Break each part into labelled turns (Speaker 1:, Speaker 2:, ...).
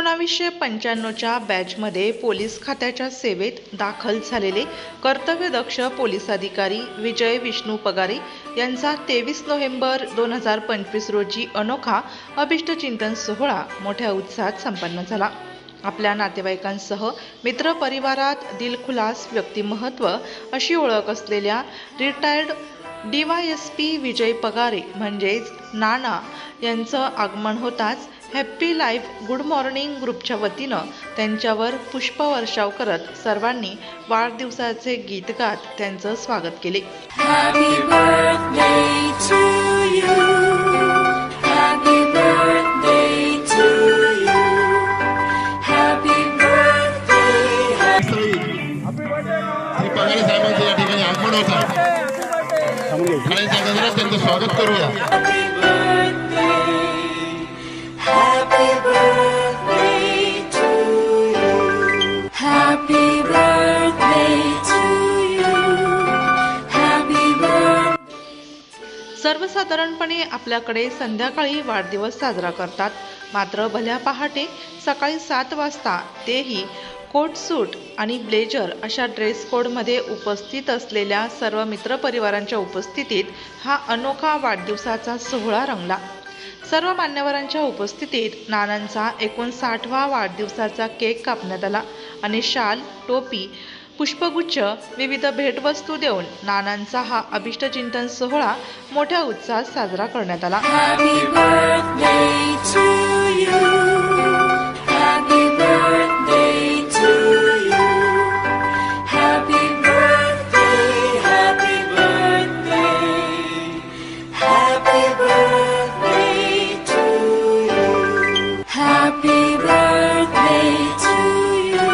Speaker 1: 1995च्या बॅचमध्ये पोलीस खात्याच्या सेवेत दाखल झालेले कर्तव्यदक्ष पोलीस अधिकारी विजय विष्णू पगारे यांचा 23 नोव्हेंबर 2025 रोजी अनोखा अभिष्टचिंतन सोहळा मोठ्या उत्साहात संपन्न झाला। आपल्या नातेवाईकांसह मित्रपरिवारात दिलखुलास व्यक्तिमत्व अशी ओळख असलेल्या रिटायर्ड DYSP विजय पगारे म्हणजेच नाना यांचं आगमन होताच हॅपी लाईफ गुड मॉर्निंग ग्रुपच्या वतीनं त्यांच्यावर पुष्पवर्षाव करत सर्वांनी वाढदिवसाचे गीत गात त्यांचं स्वागत केले।
Speaker 2: Happy birthday to you. Happy birthday to you. Happy birthday.
Speaker 3: आणि पगारे साहेबांचं या ठिकाणी आगमन होत आहे। शाळेच्या गजरात त्यांचं स्वागत करूया।
Speaker 2: Happy birthday. Happy birthday to you. Happy birthday to you. Happy birthday.
Speaker 1: सर्वसाधारणपणे आपल्याकडे संध्याकाळी वाढदिवस साजरा करतात, मात्र भल्या पहाटे सकाळी 7 वाजता तेही कोट सूट आणि ब्लेजर अशा ड्रेस कोडमध्ये उपस्थित असलेल्या सर्व मित्रपरिवारांच्या उपस्थितीत हा अनोखा वाढदिवसाचा सोहळा रंगला। सर्व मान्यवरांच्या उपस्थितीत नानांचा 59वा वाढदिवसाचा केक कापण्यात आला आणि शाल, टोपी, पुष्पगुच्छ, विविध भेटवस्तू देऊन नानांचा हा अभिष्टचिंतन सोहळा मोठ्या उत्साहात साजरा करण्यात आला।
Speaker 2: Happy birthday to you. Happy birthday to you. Happy birthday. Happy birthday. Happy birthday to you. Happy birthday to you.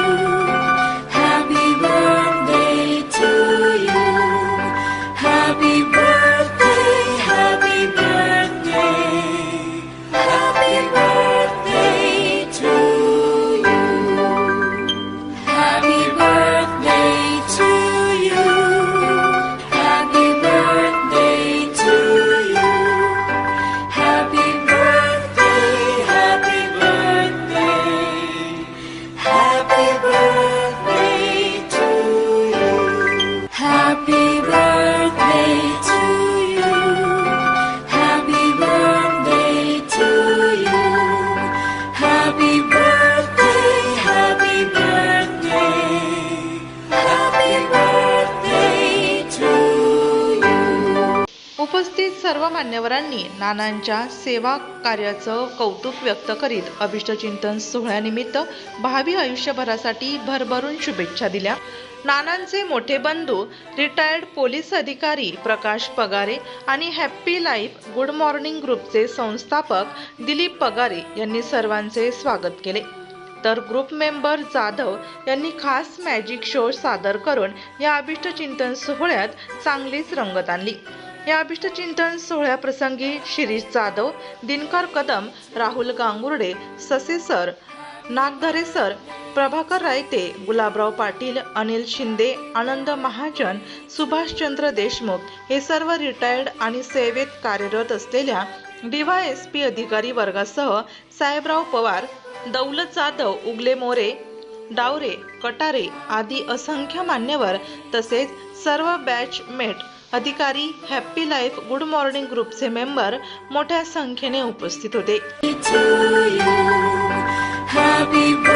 Speaker 2: Happy birthday to you. Happy birthday. Happy birthday. Happy birthday to you. Happy birthday to you. Happy birthday to you. Happy birthday. Happy birthday. Happy birthday to you. Happy birthday to you. Happy birthday to you. Happy birthday. Happy birthday. Happy birthday to you.
Speaker 1: उपस्थित सर्व मान्यवरांनी नानांच्या सेवा कार्याचं कौतुक व्यक्त करीत अभिष्टचिंतन सोहळ्यानिमित्त भावी आयुष्यभरासाठी भरभरून शुभेच्छा दिल्या। नानांचे मोठे बंधू रिटायर्ड पोलीस अधिकारी प्रकाश पगारे आणि हॅपी लाईफ गुड मॉर्निंग ग्रुपचे संस्थापक दिलीप पगारे यांनी सर्वांचे स्वागत केले, तर ग्रुप मेंबर जाधव यांनी खास मॅजिक शो सादर करून या अभिष्टचिंतन सोहळ्यात चांगलीच रंगत आणली। या अभिष्टचिंतन सोहळ्याप्रसंगी शिरीष जाधव, दिनकर कदम, राहुल गांगुर्डे, ससे सर, नागधरे सर, प्रभाकर रायते, गुलाबराव पाटील, अनिल शिंदे, आनंद महाजन, सुभाषचंद्र देशमुख हे सर्व रिटायर्ड आणि सेवेत कार्यरत असलेल्या DYSP अधिकारी वर्गासह साहेबराव पवार, दौलत जाधव, उगले मोरे, डावरे, कटारे आदी असंख्य मान्यवर तसेच सर्व बॅचमेट अधिकारी हॅपी लाईफ गुड मॉर्निंग ग्रुपचे मेंबर मोठ्या संख्येने उपस्थित होते।
Speaker 2: To you. Happy birthday.